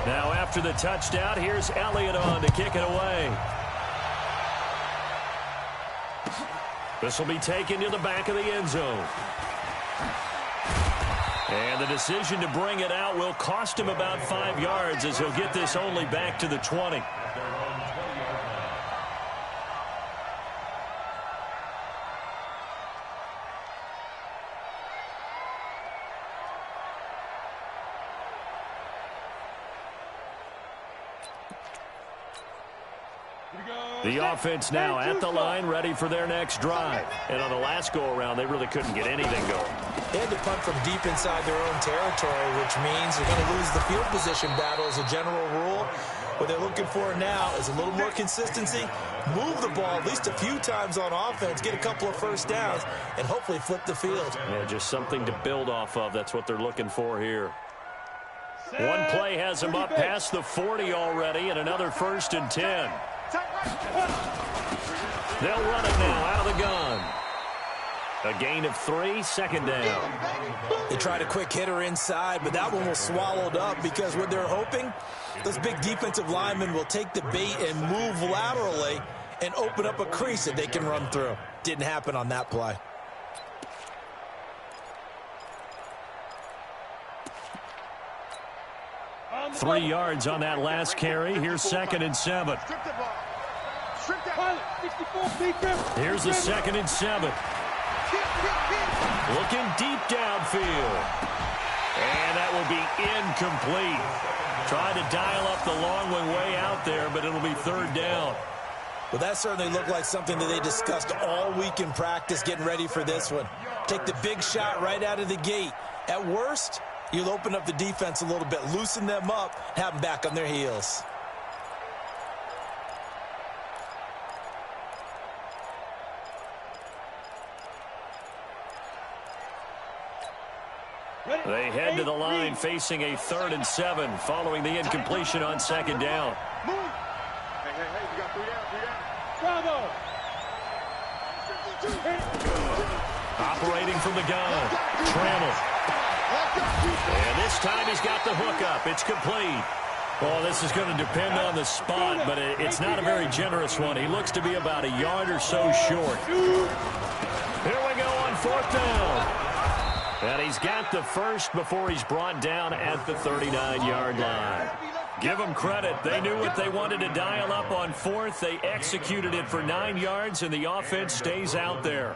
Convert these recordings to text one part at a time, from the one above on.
Now after the touchdown, here's Elliott on to kick it away. This will be taken to the back of the end zone. And the decision to bring it out will cost him about 5 yards as he'll get this only back to the 20. The offense now at the line, ready for their next drive. And on the last go-around, they really couldn't get anything going. They had to punt from deep inside their own territory, which means they're going to lose the field position battle as a general rule. What they're looking for now is a little more consistency, move the ball at least a few times on offense, get a couple of first downs, and hopefully flip the field. Yeah, just something to build off of. That's what they're looking for here. One play has them up past the 40 already, and another 1st and 10. They'll run it now out of the gun. A gain of 3, 2nd down. They tried a quick hitter inside, but that one was swallowed up because what they're hoping, those big defensive linemen will take the bait and move laterally and open up a crease that they can run through. Didn't happen on that play. Three yards on that last carry. Here's 2nd and 7. Here's the 2nd and 7. Looking deep downfield. And that will be incomplete. Trying to dial up the long way out there, but it'll be 3rd down. Well, that certainly looked like something that they discussed all week in practice, getting ready for this one. Take the big shot right out of the gate. At worst, you'll open up the defense a little bit, loosen them up, have them back on their heels. They head to the line facing a 3rd and 7 following the incompletion on 2nd down. Move. Hey, you got 3 down. Operating from the gun. Trammell. And this time he's got the hook up. It's complete. Well, this is going to depend on the spot, but it's not a very generous one. He looks to be about a yard or so short. Here we go on 4th down. And he's got the first before he's brought down at the 39-yard line. Give them credit. They knew what they wanted to dial up on 4th. They executed it for 9 yards, and the offense stays out there.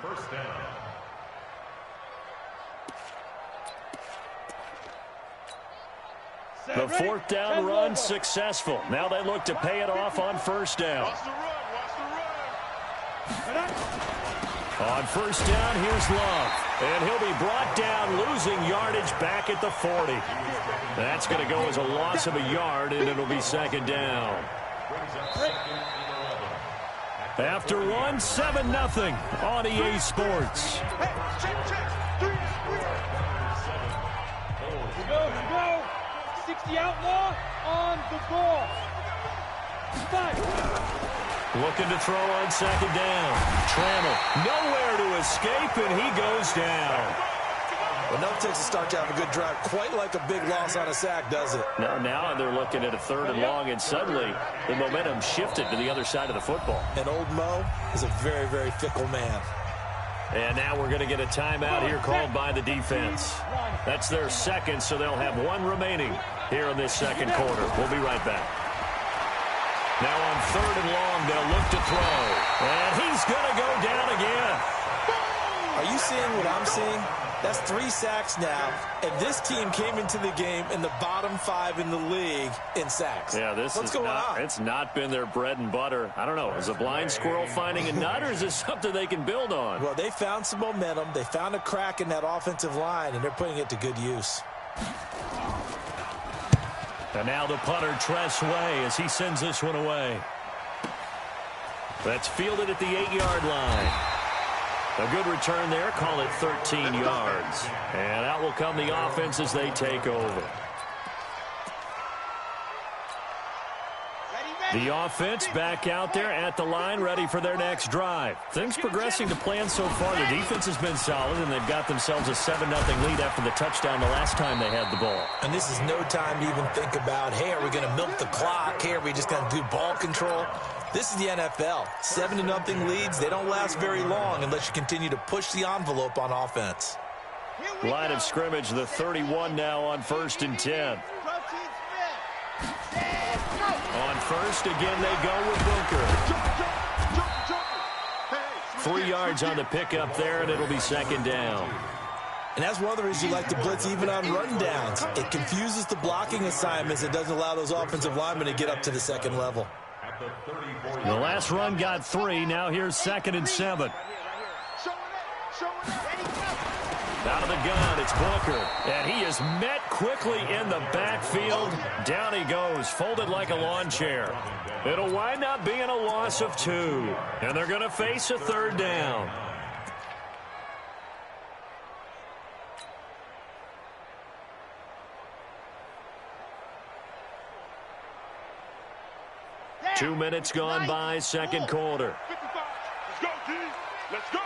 The 4th down run successful. Now they look to pay it off on 1st down. On 1st down, here's Love. And he'll be brought down, losing yardage back at the 40. That's going to go as a loss of a yard, and it'll be 2nd down. After one, 7-0 on EA Sports. Go. 60 outlaw on the ball. 5. Looking to throw on 2nd down. Trammell nowhere to escape, and he goes down. Well, no, it takes a start to have a good drive. Quite like a big loss on a sack, does it? No, now they're looking at a 3rd and long, and suddenly the momentum shifted to the other side of the football. And old Mo is a very, very fickle man. And now we're going to get a timeout here called by the defense. That's their 2nd, so they'll have 1 remaining here in this 2nd quarter. We'll be right back. Now on 3rd and long, they'll look to throw. And he's going to go down again. Are you seeing what I'm seeing? That's 3 sacks now, and this team came into the game in the bottom 5 in the league in sacks. Yeah, What's going on? It's not been their bread and butter. I don't know. Is a blind squirrel finding a nut, or is this something they can build on? Well, they found some momentum. They found a crack in that offensive line, and they're putting it to good use. And now the punter, Tress Way, as he sends this one away. That's fielded at the 8-yard line. A good return there. Call it 13 yards. And out will come the offense as they take over. Ready. The offense back out there at the line, ready for their next drive. Things progressing to plan so far. The defense has been solid, and they've got themselves a 7-0 lead after the touchdown the last time they had the ball. And this is no time to even think about, hey, are we going to milk the clock? Hey, are we just going to do ball control? This is the NFL. 7-0 leads, they don't last very long unless you continue to push the envelope on offense. Line of scrimmage, the 31 now on 1st and 10. On first, again, they go with Booker. 3 yards on the pickup there, and it'll be 2nd down. And that's one of the reasons you like to blitz even on rundowns. It confuses the blocking assignments. It doesn't allow those offensive linemen to get up to the second level. The last run got 3. Now here's 2nd and 7. Out of the gun, it's Booker. And he is met quickly in the backfield. Down he goes, folded like a lawn chair. It'll wind up being a loss of 2. And they're going to face a 3rd down. Yeah. 2 minutes gone by, second quarter. 55. Let's go, D. Let's go.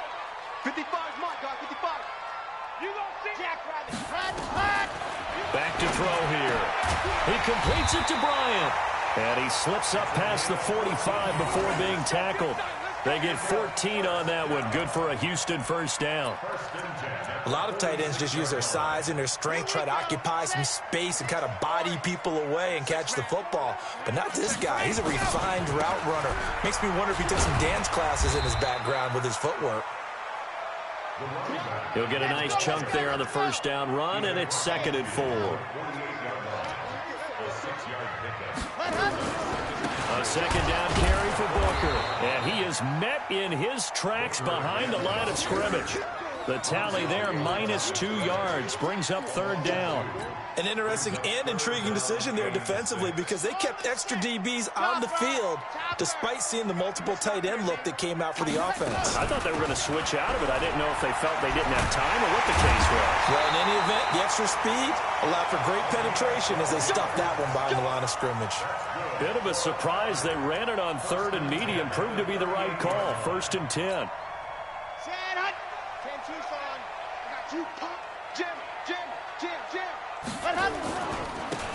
55 is my guy. 55. You gonna see Jackrabbit. Back to throw here. He completes it to Bryant. And he slips up past the 45 before being tackled. They get 14 on that one. Good for a Houston 1st down. A lot of tight ends just use their size and their strength, try to occupy some space and kind of body people away and catch the football. But not this guy. He's a refined route runner. Makes me wonder if he took some dance classes in his background with his footwork. He'll get a nice chunk there on the 1st down run, and it's 2nd and 4. A 2nd down carry for Booker. And he is met in his tracks behind the line of scrimmage. The tally there, -2 yards, brings up 3rd down. An interesting and intriguing decision there defensively because they kept extra DBs on the field despite seeing the multiple tight end look that came out for the offense. I thought they were going to switch out of it. I didn't know if they felt they didn't have time or what the case was. Well, in any event, the extra speed allowed for great penetration as they stuffed that one behind the line of scrimmage. Bit of a surprise. They ran it on 3rd and medium. Proved to be the right call. 1st and 10.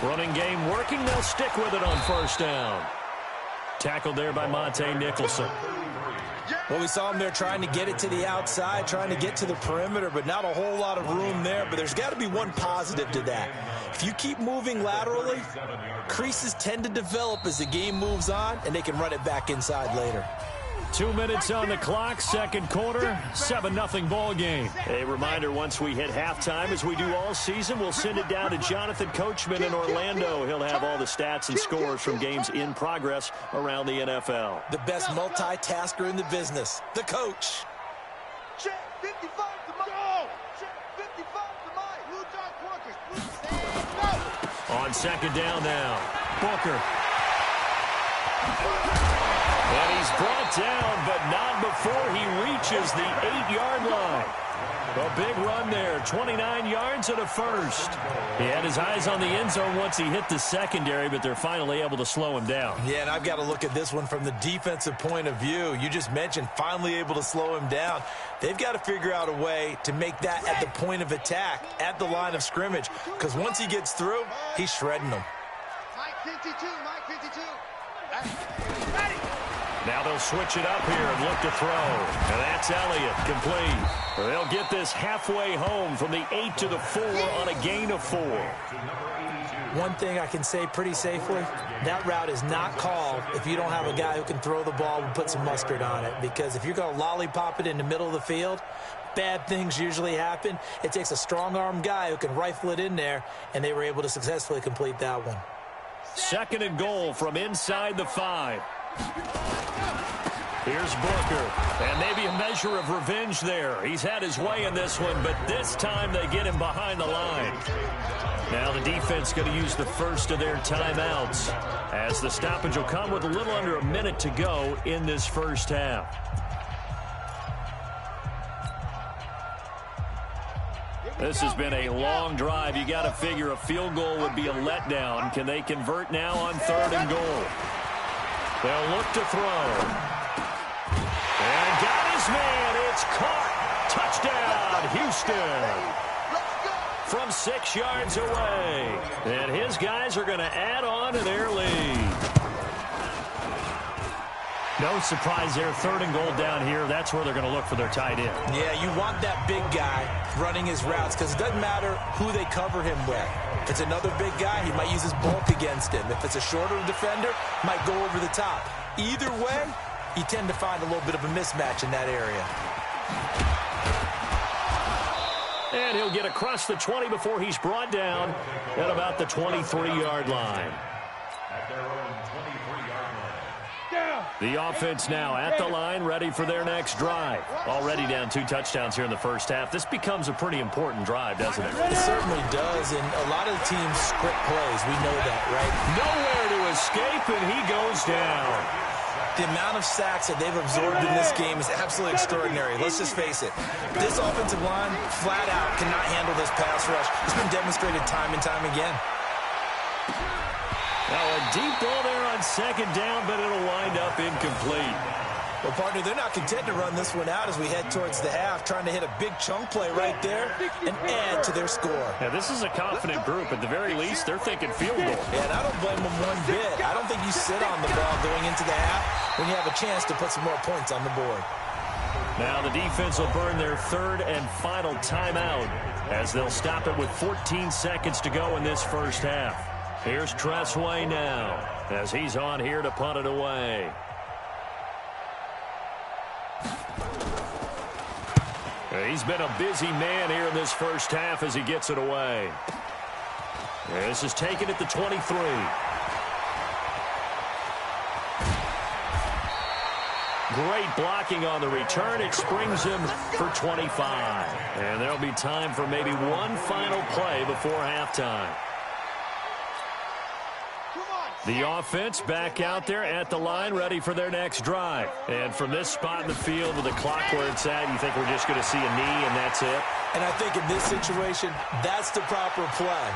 Running game working. They'll stick with it on 1st down. Tackled there by Monte Nicholson. Well, we saw him there trying to get it to the outside, trying to get to the perimeter, but not a whole lot of room there. But there's got to be one positive to that. If you keep moving laterally, creases tend to develop as the game moves on, and they can run it back inside later. 2 minutes on the clock, second quarter, 7-0 ball game. A reminder, once we hit halftime, as we do all season, we'll send it down to Jonathan Coachman in Orlando. He'll have all the stats and scores from games in progress around the NFL. The best multitasker in the business, the coach. Check 55 to my. Check 55 to my. Blue Dot Porkers. On 2nd down now, Booker. And he's brought down, but not before he reaches the 8-yard line. A big run there, 29 yards and a 1st. He had his eyes on the end zone once he hit the secondary, but they're finally able to slow him down. Yeah, and I've got to look at this one from the defensive point of view. You just mentioned finally able to slow him down. They've got to figure out a way to make that at the point of attack, at the line of scrimmage, because once he gets through, he's shredding them. Mike 52, Mike 52. Now they'll switch it up here and look to throw. And that's Elliott, complete. They'll get this halfway home from the 8 to the 4 on a gain of 4. One thing I can say pretty safely, that route is not called if you don't have a guy who can throw the ball and put some mustard on it. Because if you're going to lollipop it in the middle of the field, bad things usually happen. It takes a strong-armed guy who can rifle it in there, and they were able to successfully complete that one. 2nd and goal from inside the 5. Here's Booker, and maybe a measure of revenge there. He's had his way in this one, but this time they get him behind the line. Now the defense going to use the first of their timeouts, as the stoppage will come with a little under a minute to go in this 1st half. This has been a long drive. You got to figure a field goal would be a letdown. Can they convert now on 3rd and goal? They'll look to throw. And got his man. It's caught. Touchdown, Houston. From 6 yards away. And his guys are going to add on to their lead. No surprise there. 3rd and goal down here. That's where they're going to look for their tight end. Yeah, you want that big guy running his routes because it doesn't matter who they cover him with. If it's another big guy, he might use his bulk against him. If it's a shorter defender, might go over the top. Either way, you tend to find a little bit of a mismatch in that area. And he'll get across the 20 before he's brought down at about the 23-yard line. The offense now at the line, ready for their next drive. Already down 2 touchdowns here in the first half. This becomes a pretty important drive, doesn't it? It certainly does, and a lot of the teams script plays. We know that, right? Nowhere to escape, and he goes down. The amount of sacks that they've absorbed in this game is absolutely extraordinary. Let's just face it. This offensive line, flat out, cannot handle this pass rush. It's been demonstrated time and time again. Now a deep ball there on 2nd down, but it'll wind up incomplete. Well, partner, they're not content to run this one out as we head towards the half, trying to hit a big chunk play right there and add to their score. Yeah, this is a confident group. At the very least, they're thinking field goal. Yeah, and I don't blame them one bit. I don't think you sit on the ball going into the half when you have a chance to put some more points on the board. Now the defense will burn their 3rd and final timeout as they'll stop it with 14 seconds to go in this first half. Here's Tressway now as he's on here to punt it away. He's been a busy man here in this first half as he gets it away. This is taken at the 23. Great blocking on the return. It springs him for 25. And there'll be time for maybe one final play before halftime. The offense back out there at the line, ready for their next drive. And from this spot in the field with the clock where it's at, you think we're just going to see a knee and that's it? And I think in this situation, that's the proper play.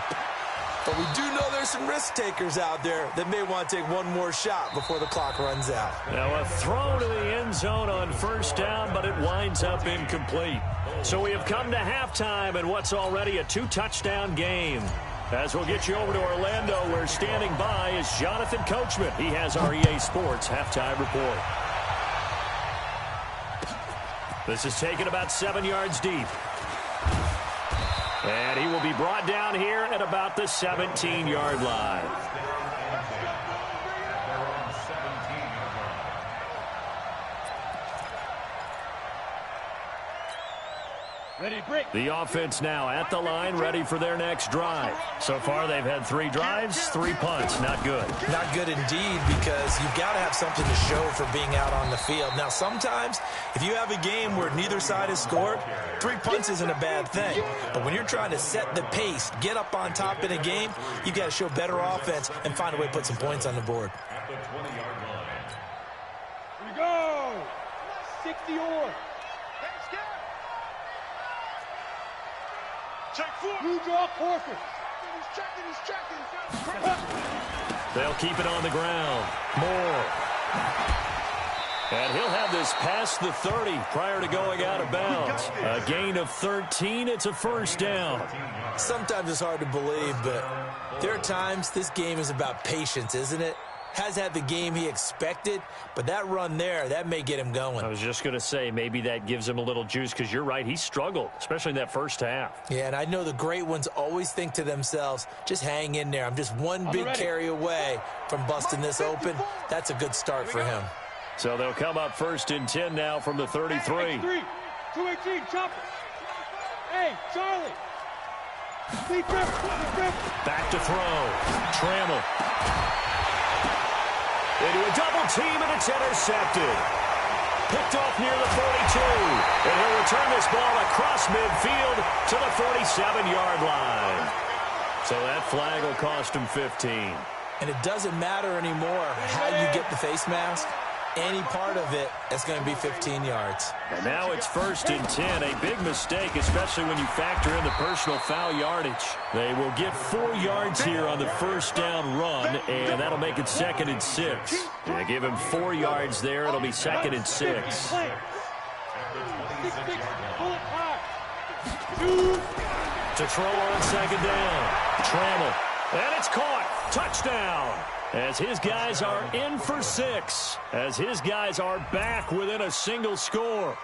But we do know there's some risk takers out there that may want to take one more shot before the clock runs out. Now a throw to the end zone on 1st down, but it winds up incomplete. So we have come to halftime in what's already a 2-touchdown game. As we'll get you over to Orlando, where standing by is Jonathan Coachman. He has our EA Sports halftime report. This is taken about 7 yards deep. And he will be brought down here at about the 17-yard line. The offense now at the line, ready for their next drive. So far, they've had 3 drives, 3 punts. Not good. Not good indeed, because you've got to have something to show for being out on the field. Now, sometimes, if you have a game where neither side has scored, 3 punts isn't a bad thing. But when you're trying to set the pace, get up on top in a game, you've got to show better offense and find a way to put some points on the board. Here we go. 60 or. Check 4. Blue draw forfeit. He's checking. They'll keep it on the ground. Moore. And he'll have this past the 30 prior to going out of bounds. A gain of 13. It's a 1st down. Sometimes it's hard to believe, but there are times this game is about patience, isn't it? Has had the game he expected, but that run there, that may get him going. I was just going to say, maybe that gives him a little juice, because you're right, he struggled, especially in that first half. Yeah, and I know the great ones always think to themselves, just hang in there. I'm just one big carry away from busting this open. That's a good start for him. So they'll come up 1st and 10 now from the 33. 218, chopper. Hey, Charlie. Back to throw. Trammell. Into a double team, and it's intercepted. Picked off near the 42. And he'll return this ball across midfield to the 47-yard line. So that flag will cost him 15. And it doesn't matter anymore how you get the face mask. any part of it, it's going to be 15 yards. And now it's 1st and 10. A big mistake, especially when you factor in the personal foul yardage. They will get 4 yards here on the first down run, and that'll make it 2nd and 6. And give him 4 yards there. It'll be 2nd and 6. To throw on 2nd down. Trammell. And it's caught. Touchdown. As his guys are in for 6. As his guys are back within a single score.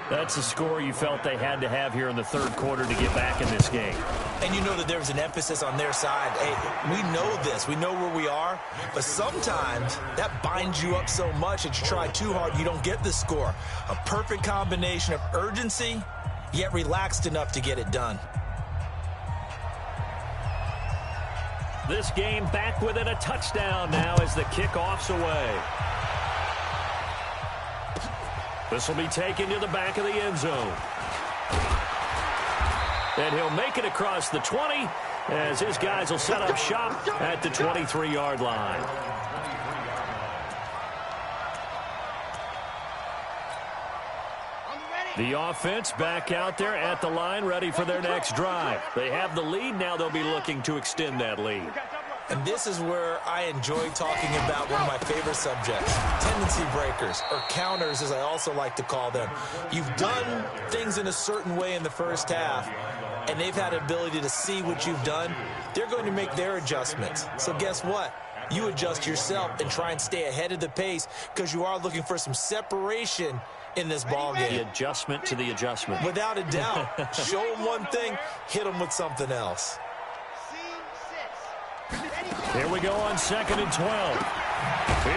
That's a score you felt they had to have here in the 3rd quarter to get back in this game. And you know that there was an emphasis on their side. Hey, we know this. We know where we are. But sometimes that binds you up so much that you try too hard, you don't get the score. A perfect combination of urgency, yet relaxed enough to get it done. This game back within a touchdown now as the kickoff's away. This will be taken to the back of the end zone. And he'll make it across the 20 as his guys will set up shop at the 23-yard line. The offense back out there at the line, ready for their next drive. They have the lead. Now they'll be looking to extend that lead. And this is where I enjoy talking about one of my favorite subjects, tendency breakers, or counters as I also like to call them. You've done things in a certain way in the first half, and they've had the ability to see what you've done. They're going to make their adjustments. So guess what? You adjust yourself and try and stay ahead of the pace because you are looking for some separation in this ball game. The adjustment to the adjustment. Without a doubt. Show them one thing, hit them with something else. Here we go on 2nd and 12.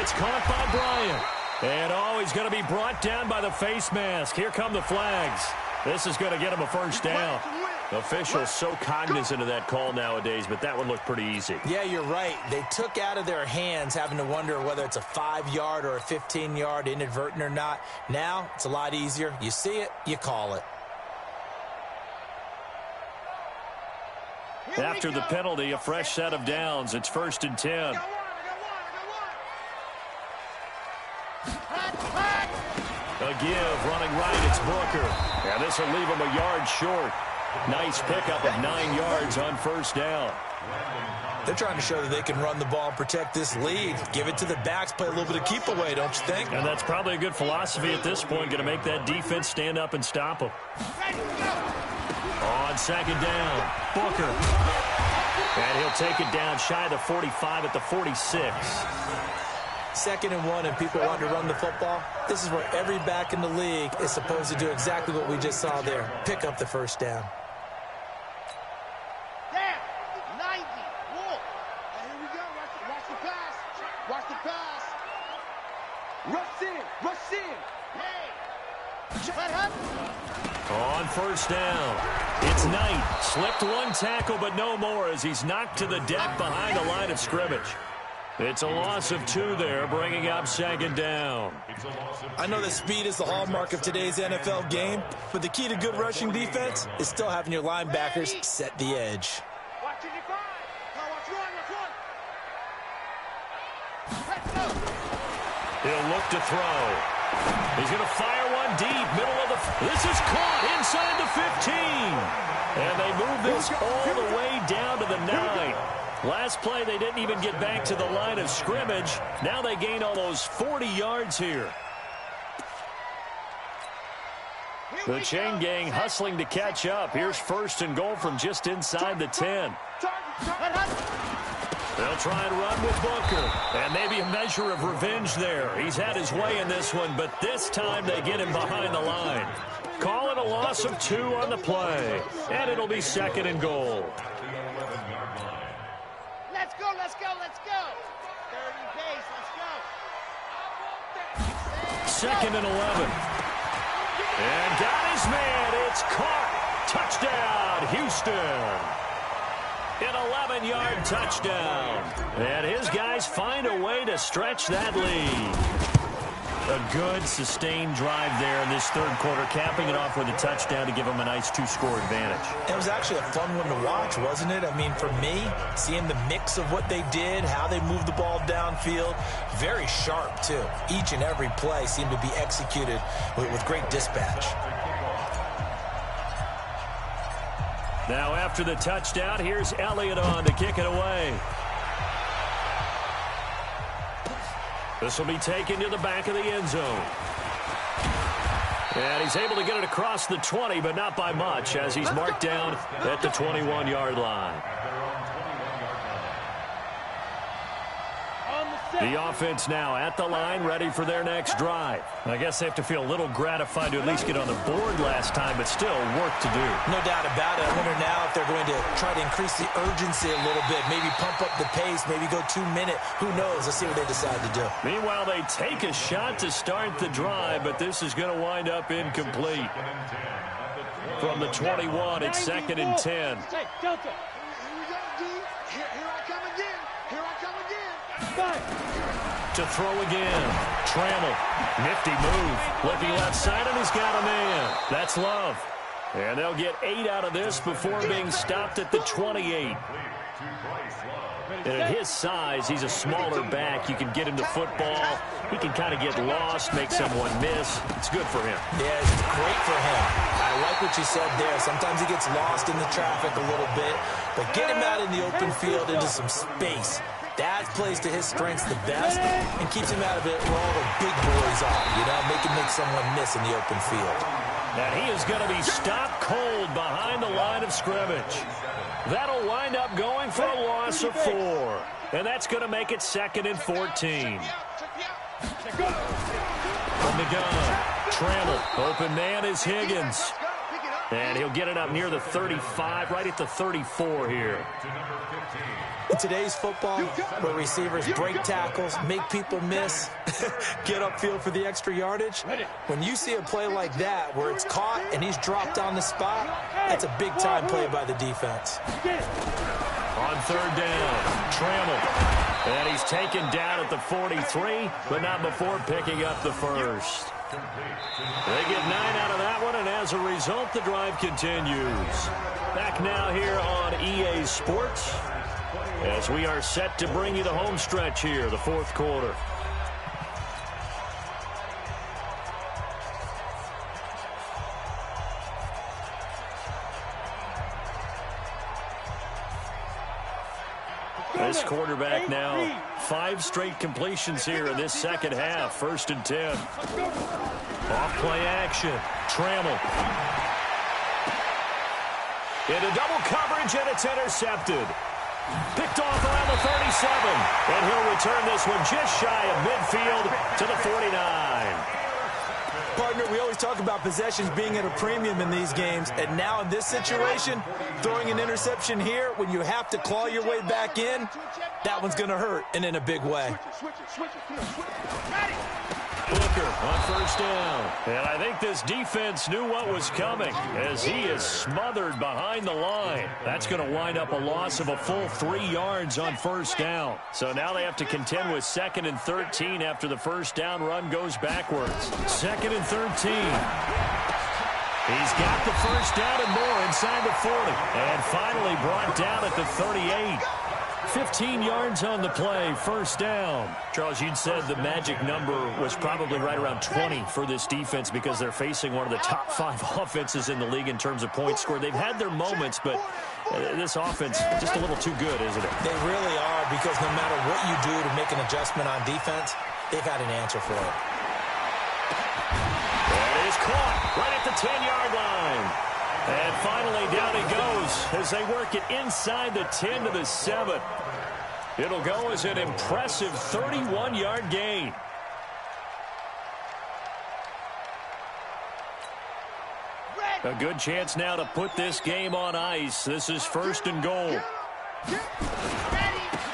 It's caught by Bryant. And, he's going to be brought down by the face mask. Here come the flags. This is going to get him a first down. Officials so cognizant of that call nowadays, but that one looked pretty easy. Yeah, you're right. They took out of their hands having to wonder whether it's a 5-yard or a 15-yard, inadvertent or not. Now, it's a lot easier. You see it, you call it. After the penalty, a fresh set of downs. It's 1st and 10. A give, running right, it's Booker. And this will leave him a yard short. Nice pickup of 9 yards on first down. They're trying to show that they can run the ball and protect this lead. Give it to the backs, play a little bit of keep away, don't you think? And that's probably a good philosophy at this point, going to make that defense stand up and stop them. On 2nd down, Booker. And he'll take it down shy of the 45 at the 46. 2nd and 1, and people want to run the football. This is where every back in the league is supposed to do exactly what we just saw there. Pick up the first down. Down, 90, walk. Here we go. Watch the pass. Watch the pass. Rush in. Hey. On first down, it's Knight. Slipped one tackle, but no more as he's knocked to the deck behind the line of scrimmage. It's a loss of 2 there, bringing up 2nd down. I know that speed is the hallmark of today's NFL game, but the key to good rushing defense is still having your linebackers set the edge. He'll look to throw. He's going to fire one deep, middle of the... This is caught inside the 15. And they move this all the way down to the 9. Last play, they didn't even get back to the line of scrimmage. Now they gain almost 40 yards here. The chain gang hustling to catch up. Here's 1st and goal from just inside the 10. They'll try and run with Booker. And maybe a measure of revenge there. He's had his way in this one, but this time they get him behind the line. Call it a loss of 2 on the play. And it'll be 2nd and goal. Let's go. 30 pace, let's go. 2nd and 11. And got his man. It's caught. Touchdown, Houston. An 11-yard touchdown. And his guys find a way to stretch that lead. A good, sustained drive there in this third quarter, capping it off with a touchdown to give them a nice 2-score advantage. It was actually a fun one to watch, wasn't it? I mean, for me, seeing the mix of what they did, how they moved the ball downfield, very sharp, too. Each and every play seemed to be executed with great dispatch. Now, after the touchdown, here's Elliott on to kick it away. This will be taken to the back of the end zone. And he's able to get it across the 20, but not by much, as he's marked down at the 21-yard line. The offense now at the line, ready for their next drive. I guess they have to feel a little gratified to at least get on the board last time, but still work to do. No doubt about it. I wonder now if they're going to try to increase the urgency a little bit, maybe pump up the pace, maybe go 2 minute. Who knows? Let's see what they decide to do. Meanwhile, they take a shot to start the drive, but this is going to wind up incomplete. From the 21, it's 2nd and 10. Hey, Delta. Here we go, D. Here I come again. Here I come again. To throw again. Trammell. Nifty move. Looking left side, and he's got a man. That's Love. And they'll get 8 out of this before being stopped at the 28. And at his size, he's a smaller back. You can get him to football. He can kind of get lost, make someone miss. It's good for him. Yeah, it's great for him. I like what you said there. Sometimes he gets lost in the traffic a little bit, but get him out in the open field into some space. That plays to his strengths the best and keeps him out of it where all the big boys are, you know, make someone miss in the open field. And he is going to be stopped cold behind the line of scrimmage. That'll wind up going for a loss of 4. And that's going to make it 2nd and 14. From the gun, Trammell. Open man is Higgins. And he'll get it up near the 35, right at the 34 here. In today's football, where receivers break tackles, make people miss, get upfield for the extra yardage, when you see a play like that where it's caught and he's dropped on the spot, that's a big-time play by the defense. On 3rd down, Trammell. And he's taken down at the 43, but not before picking up the first. They get 9 out of that one, and as a result, the drive continues. Back now here on EA Sports, as we are set to bring you the home stretch here, the 4th quarter. This quarterback now 5 straight completions here in this second half. 1st and 10. Off play action. Trammell. Into double coverage, and it's intercepted. Picked off around the 37. And he'll return this one just shy of midfield to the 49. Partner, we always talk about possessions being at a premium in these games, and now in this situation, throwing an interception here when you have to claw your way back in, that one's going to hurt, and in a big way. Booker on 1st down. And I think this defense knew what was coming as he is smothered behind the line. That's going to wind up a loss of a full 3 yards on 1st down. So now they have to contend with 2nd and 13 after the 1st down run goes backwards. 2nd and 13. He's got the 1st down and more inside the 40. And finally brought down at the 38. 15 yards on the play, 1st down. Charles, you'd said the magic number was probably right around 20 for this defense because they're facing one of the top 5 offenses in the league in terms of points scored. They've had their moments, but this offense just a little too good, isn't it? They really are, because no matter what you do to make an adjustment on defense, they've got an answer for it. That is caught right at the 10-yard line. And finally, down he goes as they work it inside the 10 to the 7. It'll go as an impressive 31-yard gain. A good chance now to put this game on ice. This is 1st and goal.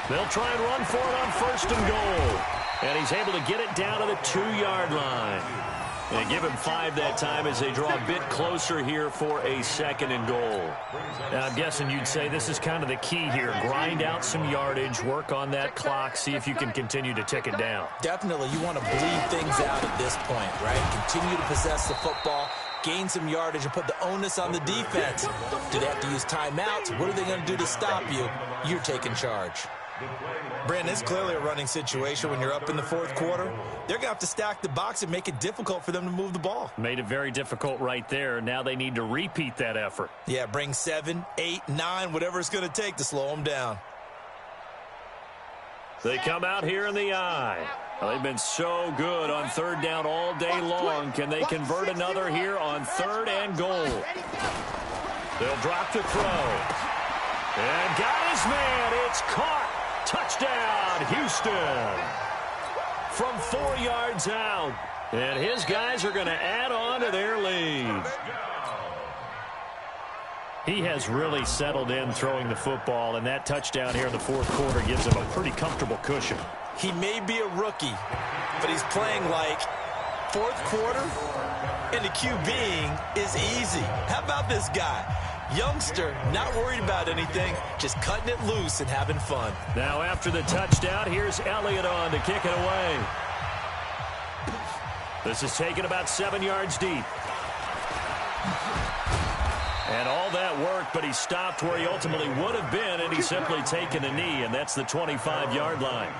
They'll try and run for it on 1st and goal. And he's able to get it down to the 2-yard line. And give him 5 that time as they draw a bit closer here for a 2nd and goal. Now, I'm guessing you'd say this is kind of the key here. Grind out some yardage, work on that clock, see if you can continue to tick it down. Definitely, you want to bleed things out at this point, right? Continue to possess the football, gain some yardage, and put the onus on the defense. Do they have to use timeouts? What are they going to do to stop you? You're taking charge. Brandon, it's clearly a running situation when you're up in the 4th quarter. They're going to have to stack the box and make it difficult for them to move the ball. Made it very difficult right there. Now they need to repeat that effort. Yeah, bring 7, 8, 9, whatever it's going to take to slow them down. They come out here in the eye. Well, they've been so good on 3rd down all day long. Can they convert another here on 3rd and goal? They'll drop the throw. And got his man. It's caught. Touchdown, Houston. From 4 yards out. And his guys are going to add on to their lead. He has really settled in throwing the football, and that touchdown here in the 4th quarter gives him a pretty comfortable cushion. He may be a rookie, but he's playing like 4th quarter, and the QBing is easy. How about this guy? Youngster, not worried about anything, just cutting it loose and having fun. Now after the touchdown, here's Elliott on to kick it away. This is taken about 7 yards deep. And all that work, but he stopped where he ultimately would have been, and he's simply taken a knee, and that's the 25-yard line.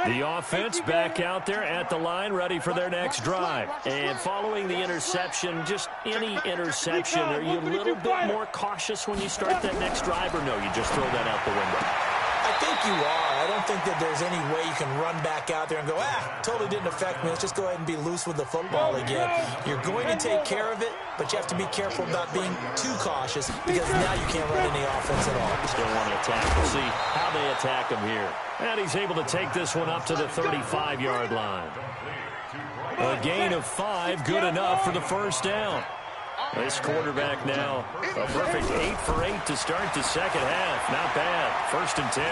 The offense back out there at the line, ready for their next drive. And following the interception, just any interception, are you a little bit more cautious when you start that next drive, or no, you just throw that out the window? I think you are. I don't think that there's any way you can run back out there and go, totally didn't affect me. Let's just go ahead and be loose with the football again. You're going to take care of it, but you have to be careful about being too cautious because now you can't run any offense at all. Still want to attack. We'll see how they attack him here. And he's able to take this one up to the 35-yard line. A gain of 5, good enough for the 1st down. This quarterback now, a perfect 8 for 8 to start the 2nd half. Not bad. 1st and 10.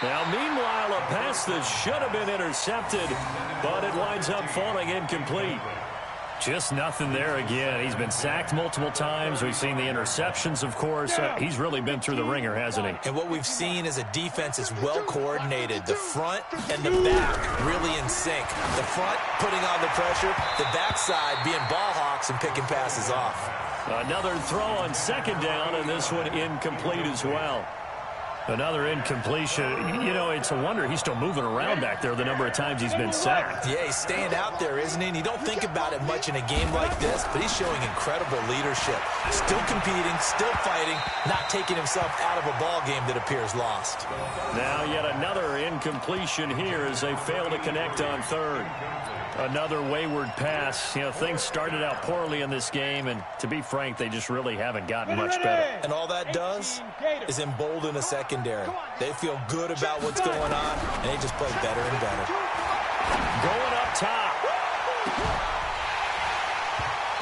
Now, meanwhile, a pass that should have been intercepted, but it winds up falling incomplete. Just nothing there again. He's been sacked multiple times. We've seen the interceptions, of course. He's really been through the ringer, hasn't he? And what we've seen is a defense is well coordinated. The front and the back really in sync. The front putting on the pressure. The backside being ball hawks and picking passes off. Another throw on 2nd down, and this one incomplete as well. Another incompletion. You know, it's a wonder he's still moving around back there the number of times he's been sacked. Yeah, he's staying out there, isn't he? And you don't think about it much in a game like this, but he's showing incredible leadership. Still competing, still fighting, not taking himself out of a ball game that appears lost. Now yet another incompletion here as they fail to connect on 3rd. Another wayward pass. You know, things started out poorly in this game, and to be frank, they just really haven't gotten much better. And all that does is embolden a secondary. They feel good about what's going on, and they just play better and better. Going up top.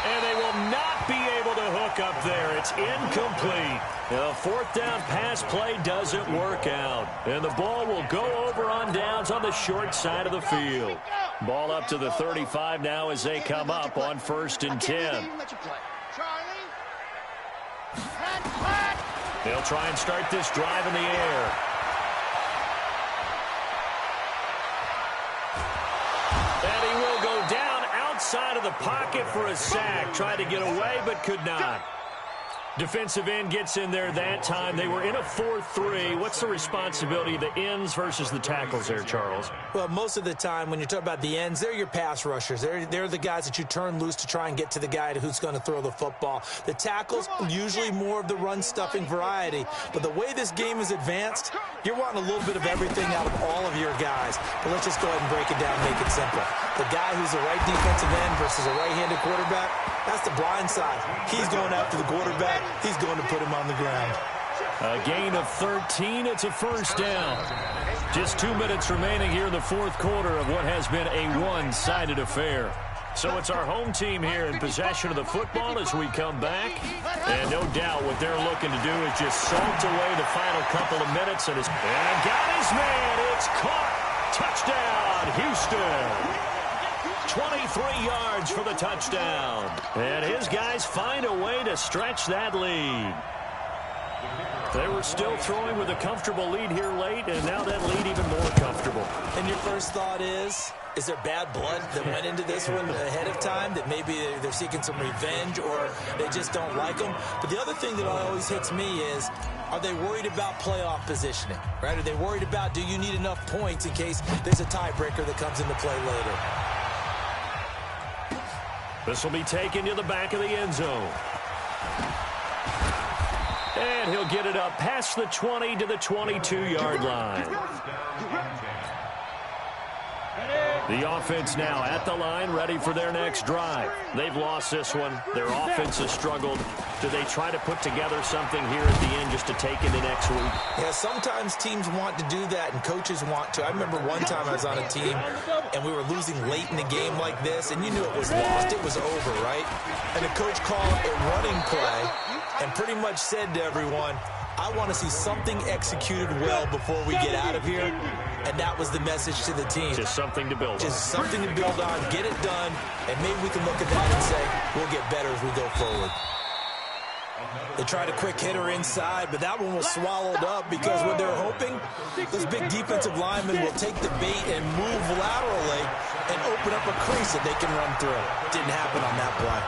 And they will not be able to hook up there. It's incomplete. The 4th down pass play doesn't work out. And the ball will go over on downs on the short side of the field. Ball up to the 35 now as they come up on 1st and 10. They'll try and start this drive in the air. And he will go down outside of the pocket for a sack. Tried to get away but could not. Defensive end gets in there that time. They were in a 4-3. What's the responsibility of the ends versus the tackles there, Charles? Well, most of the time when you talk about the ends, they're your pass rushers. They're the guys that you turn loose to try and get to the guy who's going to throw the football. The tackles, usually more of the run-stuffing variety. But the way this game is advanced, you're wanting a little bit of everything out of all of your guys. But let's just go ahead and break it down and make it simple. The guy who's a right defensive end versus a right-handed quarterback, that's the blind side. He's going after the quarterback. He's going to put him on the ground. A gain of 13. It's a 1st down. Just 2 minutes remaining here in the 4th quarter of what has been a one-sided affair. So it's our home team here in possession of the football as we come back. And no doubt what they're looking to do is just salt away the final couple of minutes. And got his man. It's caught. Touchdown, Houston. 23 yards for the touchdown. And his guys find a way to stretch that lead. They were still throwing with a comfortable lead here late, and now that lead even more comfortable. And your first thought is there bad blood that went into this one ahead of time, that maybe they're seeking some revenge or they just don't like them? But the other thing that always hits me is, are they worried about playoff positioning, right? Are they worried about, do you need enough points in case there's a tiebreaker that comes into play later? This will be taken to the back of the end zone. And he'll get it up past the 20 to the 22-yard line. The offense now at the line, ready for their next drive. They've lost this one. Their offense has struggled. Do they try to put together something here at the end just to take into next week? Yeah, sometimes teams want to do that and coaches want to. I remember one time I was on a team and we were losing late in the game like this, and you knew it was lost. It was over, right? And the coach called a running play and pretty much said to everyone, I want to see something executed well before we get out of here. And that was the message to the team. Just something to build on. Just something to build on, get it done, and maybe we can look at that and say, we'll get better as we go forward. They tried a quick hitter inside, but that one was swallowed up because what they're hoping, those big defensive linemen will take the bait and move laterally and open up a crease that they can run through. Didn't happen on that play.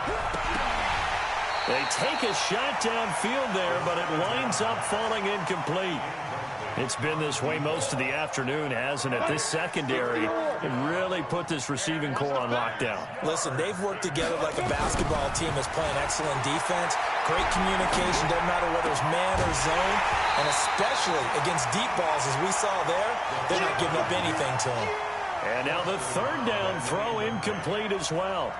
They take a shot downfield there, but it winds up falling incomplete. It's been this way most of the afternoon, hasn't it? This secondary really put this receiving core on lockdown. Listen, they've worked together like a basketball team that's playing excellent defense. Great communication, doesn't matter whether it's man or zone. And especially against deep balls, as we saw there, they're not giving up anything to them. And now the third down throw incomplete as well.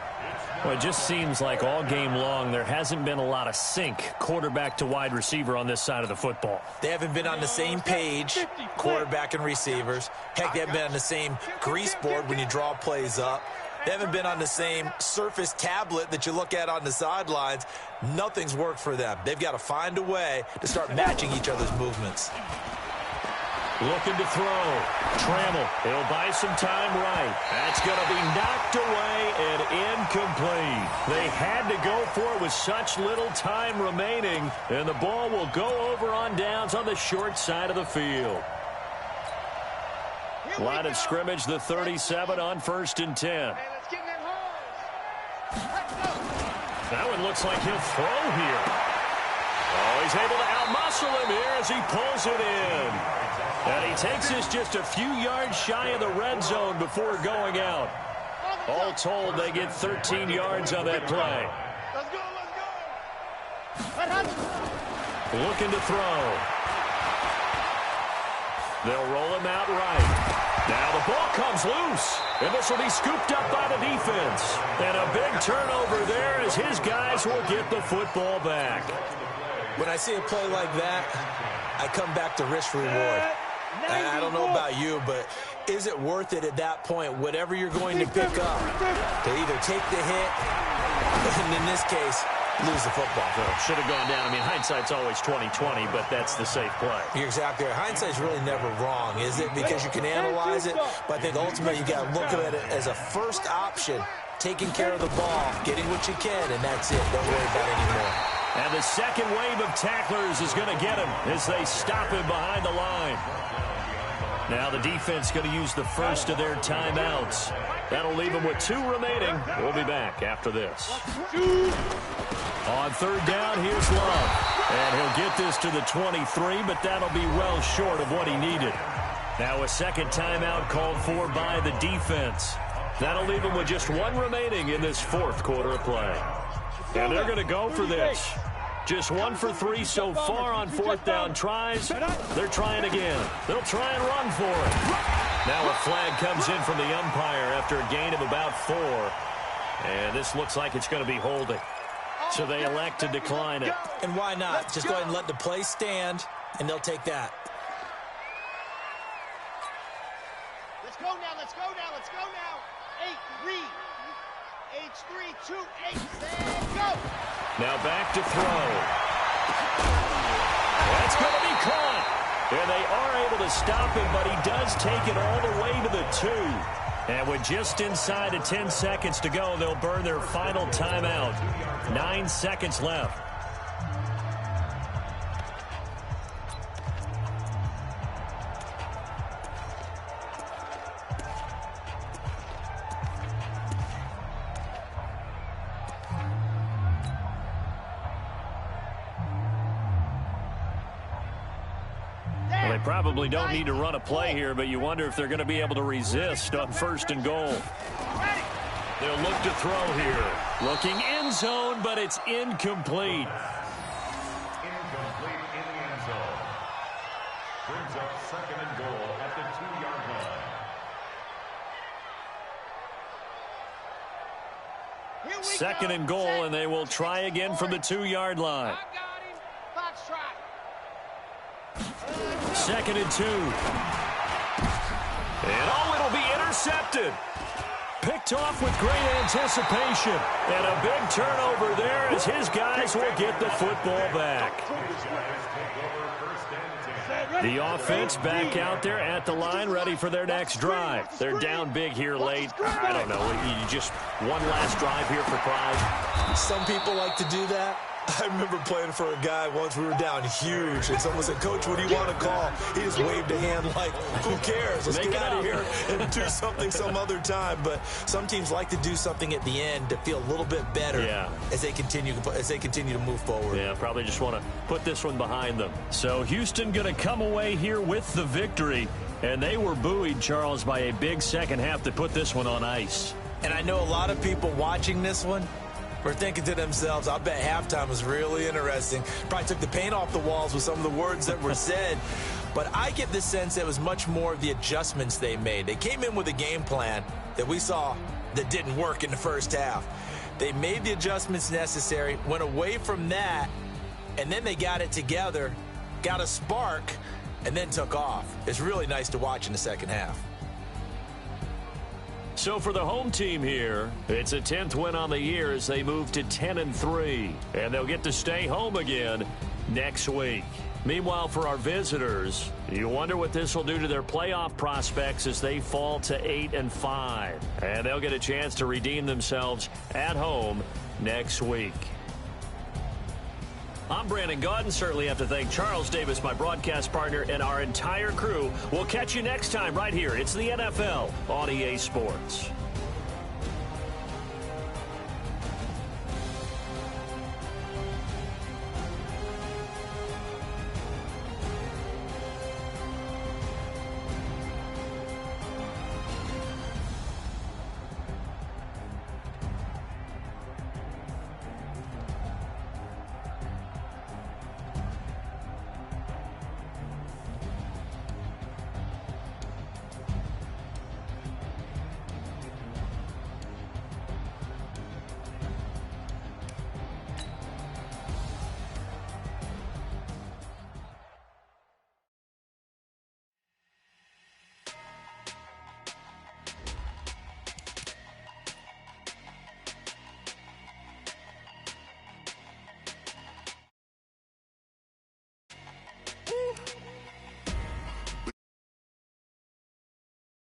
Well, it just seems like all game long there hasn't been a lot of sync quarterback to wide receiver on this side of the football. They haven't been on the same page, quarterback and receivers. Heck, they haven't been on the same grease board when you draw plays up. They haven't been on the same Surface tablet that you look at on the sidelines. Nothing's worked for them. They've got to find a way to start matching each other's movements. Looking to throw. Trammell. He'll buy some time right. That's going to be knocked away and incomplete. They had to go for it with such little time remaining, and the ball will go over on downs on the short side of the field. Line of scrimmage, the 37 on 1st and 10. That one looks like he'll throw here. Oh, he's able to outmuscle him here as he pulls it in. And he takes this just a few yards shy of the red zone before going out. All told, they get 13 yards on that play. Let's go, let's go. Looking to throw. They'll roll him out right. Now the ball comes loose. And this will be scooped up by the defense. And a big turnover there as his guys will get the football back. When I see a play like that, I come back to risk reward. I don't know about you, but is it worth it at that point, whatever you're going to pick up, to either take the hit, and in this case, lose the football? Should have gone down. I mean, hindsight's always 20/20, but that's the safe play. You're exactly right. Hindsight's really never wrong, is it? Because you can analyze it, but I think ultimately you got to look at it as a first option, taking care of the ball, getting what you can, and that's it. Don't worry about it anymore. And the second wave of tacklers is going to get him as they stop him behind the line. Now the defense going to use the first of their timeouts. That'll leave them with 2 remaining. We'll be back after this. On 3rd down, here's Love. And he'll get this to the 23, but that'll be well short of what he needed. Now a second timeout called for by the defense. That'll leave them with just 1 remaining in this 4th quarter of play. And they're going to go for this. Just 1 for 3 so far on 4th down tries. They're trying again. They'll try and run for it. Now a flag comes in from the umpire after a gain of about 4. And this looks like it's going to be holding. So they elect to decline it. And why not? Just go ahead and let the play stand, and they'll take that. Let's go now, let's go now, let's go now. 8, read. H328, and go! Now back to throw. That's going to be caught. And they are able to stop him, but he does take it all the way to the 2. And with just inside of 10 seconds to go, they'll burn their final timeout. 9 seconds left. Well, they probably don't need to run a play here, but you wonder if they're going to be able to resist on 1st and goal. They'll look to throw here. Looking end zone, but it's incomplete. Incomplete in the end zone. Brings up 2nd and goal at the 2-yard line. 2nd and goal, and they will try again from the 2-yard line. I got him. Foxtrot. 2nd and 2. And it'll be intercepted. Picked off with great anticipation. And a big turnover there as his guys will get the football back. The offense back out there at the line, ready for their next drive. They're down big here late. I don't know. You just one last drive here for pride. Some people like to do that. I remember playing for a guy once. We were down huge, and someone said, "Coach, what do you want to call?" He just waved a hand like, "Who cares? Let's get out of here and do something some other time." But some teams like to do something at the end to feel a little bit better as they continue to move forward. Yeah, probably just want to put this one behind them. So Houston going to come away here with the victory, and they were buoyed, Charles, by a big second half to put this one on ice. And I know a lot of people watching this one were thinking to themselves, I bet halftime was really interesting. Probably took the paint off the walls with some of the words that were said. But I get the sense it was much more of the adjustments they made. They came in with a game plan that we saw that didn't work in the first half. They made the adjustments necessary, went away from that, and then they got it together, got a spark, and then took off. It's really nice to watch in the second half. So for the home team here, it's a 10th win on the year as they move to 10-3. And they'll get to stay home again next week. Meanwhile, for our visitors, you wonder what this will do to their playoff prospects as they fall to 8-5. And they'll get a chance to redeem themselves at home next week. I'm Brandon Gaudin. Certainly have to thank Charles Davis, my broadcast partner, and our entire crew. We'll catch you next time right here. It's the NFL on EA Sports.